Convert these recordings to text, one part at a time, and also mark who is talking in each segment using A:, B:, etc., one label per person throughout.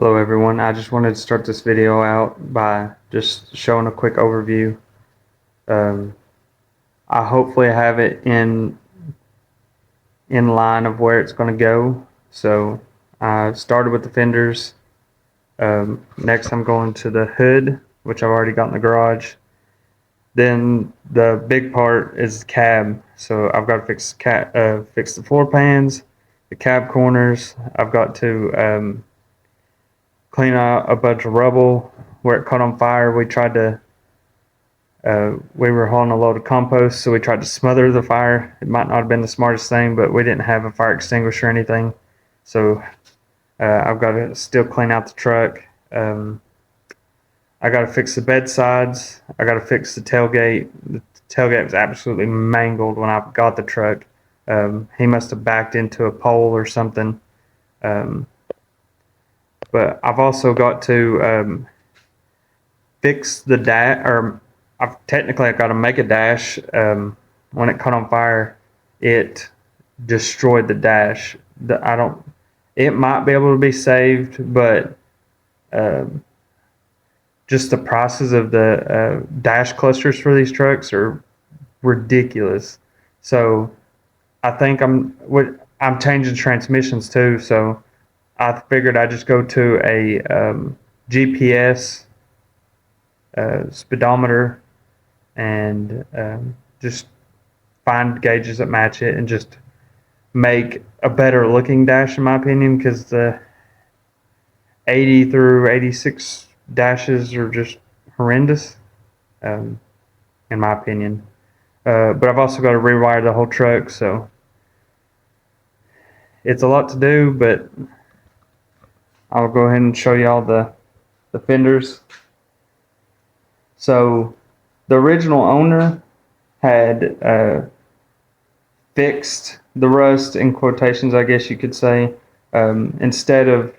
A: Hello everyone, I just wanted to start this video out by just showing a quick overview. I hopefully have it in line of where it's going to go. So I started with the fenders. Next I'm going to the hood, which I've already got in the garage. Then the big part is the cab. So I've got to fix the floor pans, the cab corners. I've got to clean out a bunch of rubble where it caught on fire. We were hauling a load of compost, so we tried to smother the fire. It might not have been the smartest thing, but we didn't have a fire extinguisher or anything. So I've got to still clean out the truck. I got to fix the bed sides. I got to fix the tailgate. The tailgate was absolutely mangled when I got the truck. He must have backed into a pole or something. But I've also got to fix the dash, or I've got to make a dash. When it caught on fire, it destroyed the dash. It might be able to be saved, but just the prices of the dash clusters for these trucks are ridiculous. So I think I'm changing transmissions too, so I figured I'd just go to a GPS speedometer and just find gauges that match it and just make a better looking dash, in my opinion, because the 80 through 86 dashes are just horrendous, in my opinion. But I've also got to rewire the whole truck, so it's a lot to do, but I'll go ahead and show you all the fenders. So the original owner had fixed the rust, in quotations, I guess you could say. Instead of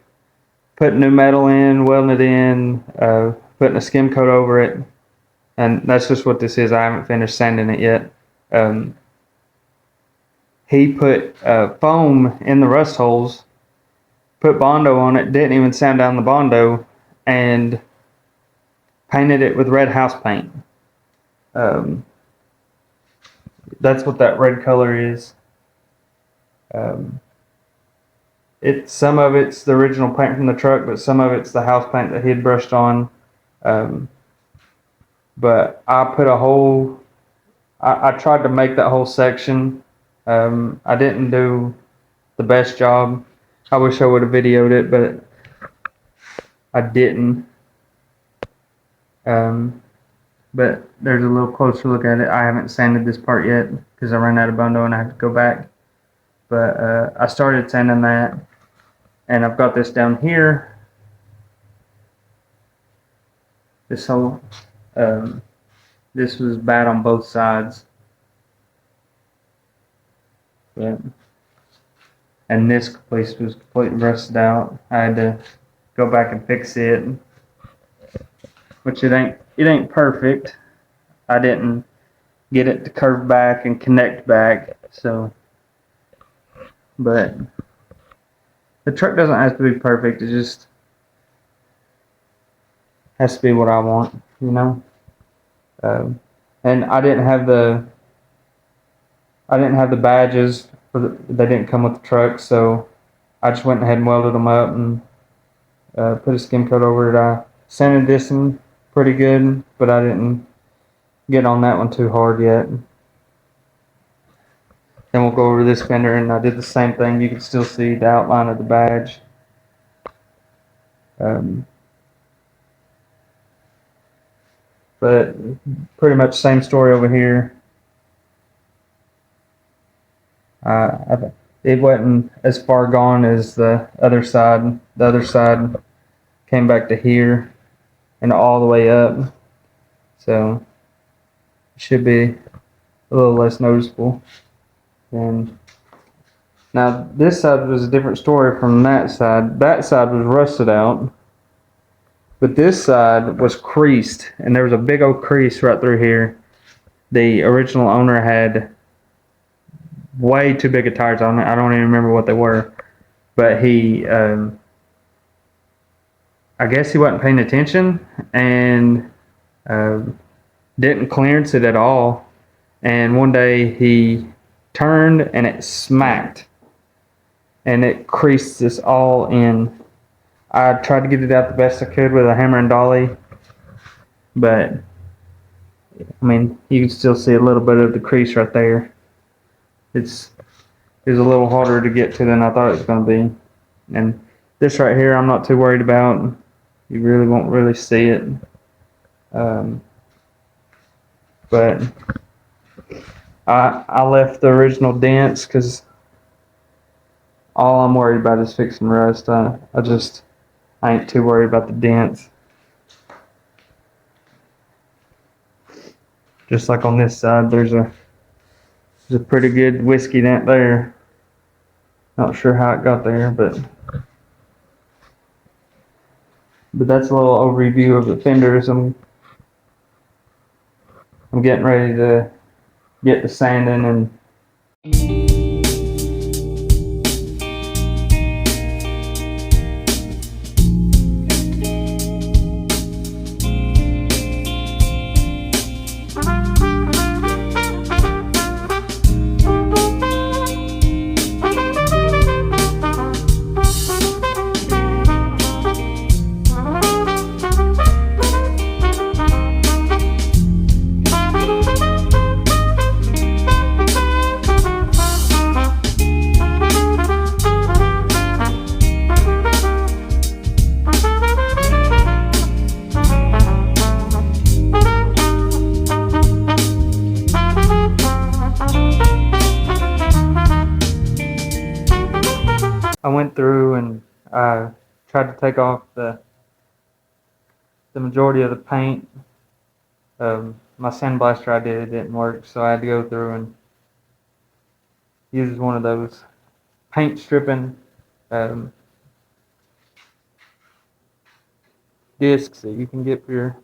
A: putting new metal in, welding it in, putting a skim coat over it, and that's just what this is. I haven't finished sanding it yet. He put foam in the rust holes, put Bondo on it, didn't even sand down the Bondo, and painted it with red house paint. That's what that red color is. Some of it's the original paint from the truck, but some of it's the house paint that he had brushed on. But I put I tried to make that whole section. I didn't do the best job. I wish I would have videoed it, but I didn't. But there's a little closer look at it. I haven't sanded this part yet because I ran out of Bondo and I have to go back. But I started sanding that, and I've got this down here. This whole this was bad on both sides. But, and this place was completely rusted out. I had to go back and fix it, which it ain't perfect. I didn't get it to curve back and connect back, so. But the truck doesn't have to be perfect. It just has to be what I want, you know. And I didn't have the badges they didn't come with the truck, so I just went ahead and welded them up and put a skim coat over it. I sanded this one pretty good, but I didn't get on that one too hard yet. Then we'll go over this fender, and I did the same thing. You can still see the outline of the badge. But pretty much same story over here. It wasn't as far gone as the other side. The other side came back to here and all the way up. So it should be a little less noticeable. And now this side was a different story from that side. That side was rusted out, but this side was creased, and there was a big old crease right through here. The original owner had way too big of tires on it. I don't even remember what they were, but he I guess he wasn't paying attention and uh, didn't clearance it at all. And one day he turned and it smacked and it creased us all in. I tried to get it out the best I could with a hammer and dolly, but I mean, you can still see a little bit of the crease right there. It's a little harder to get to than I thought it was going to be. And this right here, I'm not too worried about. You really won't really see it. But I left the original dents because all I'm worried about is fixing rust. I ain't too worried about the dents. Just like on this side, there's a pretty good whiskey dent there. Not sure how it got there, but that's a little overview of the fenders. I'm getting ready to get the sanding and I went through and I tried to take off the majority of the paint. My sandblaster I did, it didn't work, so I had to go through and use one of those paint stripping discs that you can get for your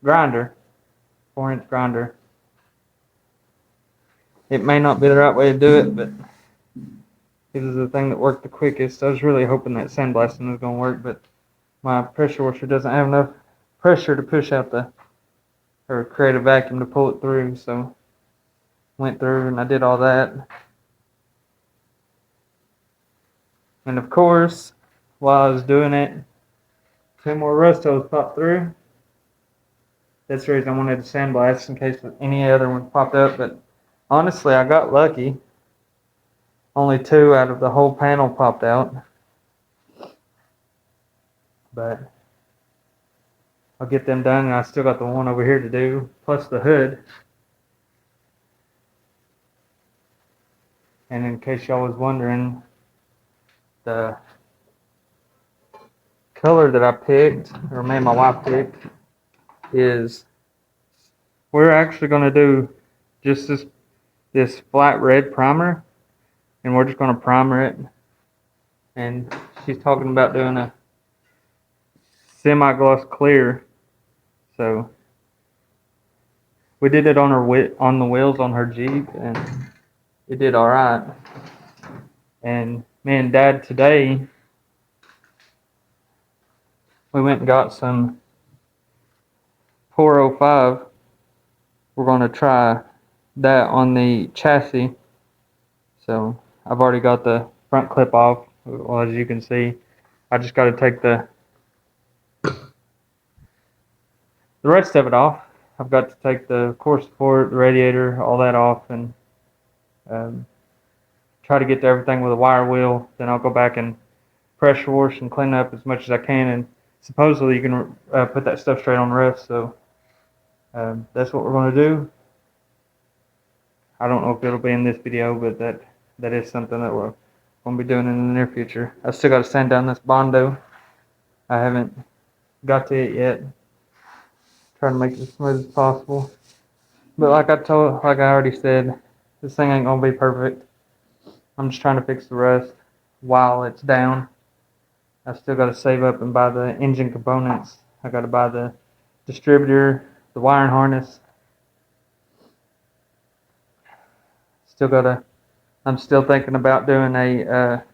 A: grinder, 4-inch grinder. It may not be the right way to do it, but it was the thing that worked the quickest. I was really hoping that sandblasting was going to work, but my pressure washer doesn't have enough pressure to push out or create a vacuum to pull it through, so went through and I did all that. And of course, while I was doing it, 2 more rust holes popped through. That's the reason I wanted to sandblast in case any other ones popped up, but honestly, I got lucky. Only 2 out of the whole panel popped out. But I'll get them done, and I still got the one over here to do, plus the hood. And in case y'all was wondering, the color that I picked, or me and my wife picked, is we're actually going to do just this flat red primer, and we're just going to primer it. And she's talking about doing a semi-gloss clear, so we did it on the wheels on her Jeep, and it did all right. And me and Dad today, we went and got some 405. We're going to try that on the chassis. So I've already got the front clip off. Well, as you can see, I just got to take the rest of it off. I've got to take the core support, the radiator, all that off, and try to get to everything with a wire wheel. Then I'll go back and pressure wash and clean up as much as I can, and supposedly you can put that stuff straight on the roof. So that's what we're going to do. I don't know if it'll be in this video, but that is something that we're going to be doing in the near future. I still got to sand down this Bondo. I haven't got to it yet. Trying to make it as smooth as possible. But like I already said, this thing ain't going to be perfect. I'm just trying to fix the rust while it's down. I still got to save up and buy the engine components. I got to buy the distributor, the wiring harness. I'm still thinking about doing a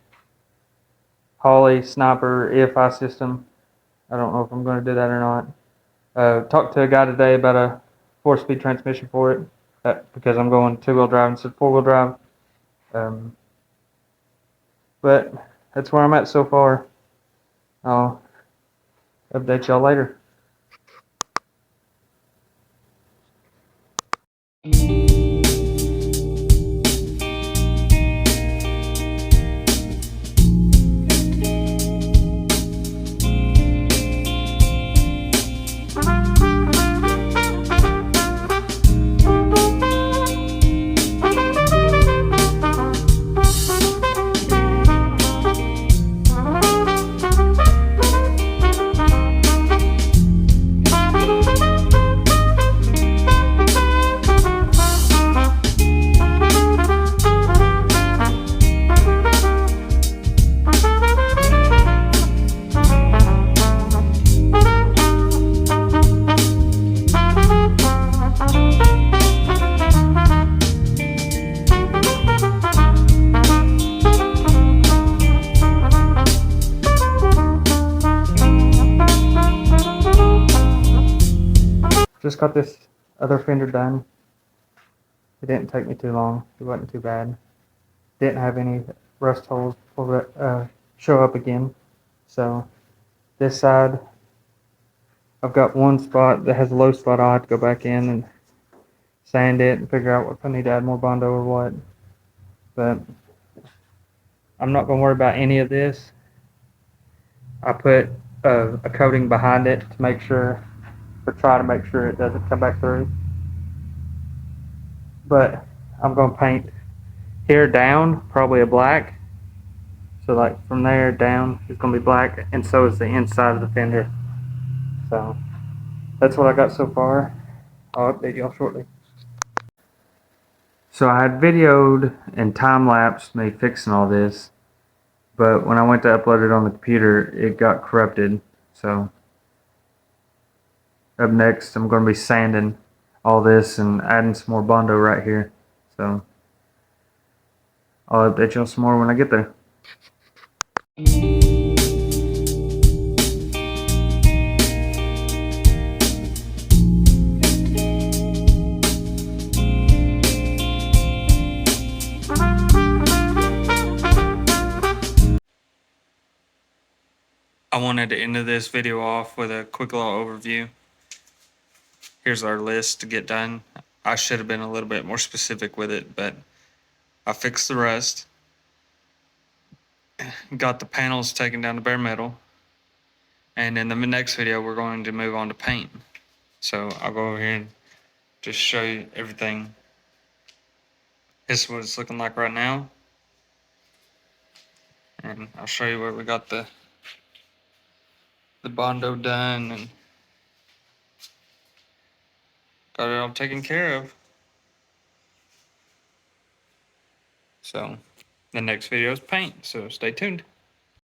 A: Holley Sniper EFI system. I don't know if I'm going to do that or not. Talked to a guy today about a 4-speed transmission for it because I'm going 2-wheel drive instead of 4-wheel drive. But that's where I'm at so far. I'll update y'all later. Just got this other fender done. It didn't take me too long. It wasn't too bad. Didn't have any rust holes show up again. So this side, I've got one spot that has a low spot. I'll have to go back in and sand it and figure out if I need to add more Bondo or what. But I'm not going to worry about any of this. I put a coating behind it to make sure, or try to make sure it doesn't come back through. But I'm going to paint here down, probably a black. So like from there down, it's going to be black, and so is the inside of the fender. So that's what I got so far. I'll update y'all shortly. So I had videoed and time-lapsed me fixing all this, but when I went to upload it on the computer, it got corrupted. So up next, I'm going to be sanding all this and adding some more Bondo right here. So I'll update y'all some more when I get there. I wanted to end this video off with a quick little overview. Here's our list to get done. I should have been a little bit more specific with it, but I fixed the rust, got the panels taken down to bare metal, and in the next video we're going to move on to paint. So I'll go over here and just show you everything. This is what it's looking like right now, and I'll show you where we got the Bondo done and got it all taken care of. So the next video is paint, so stay tuned.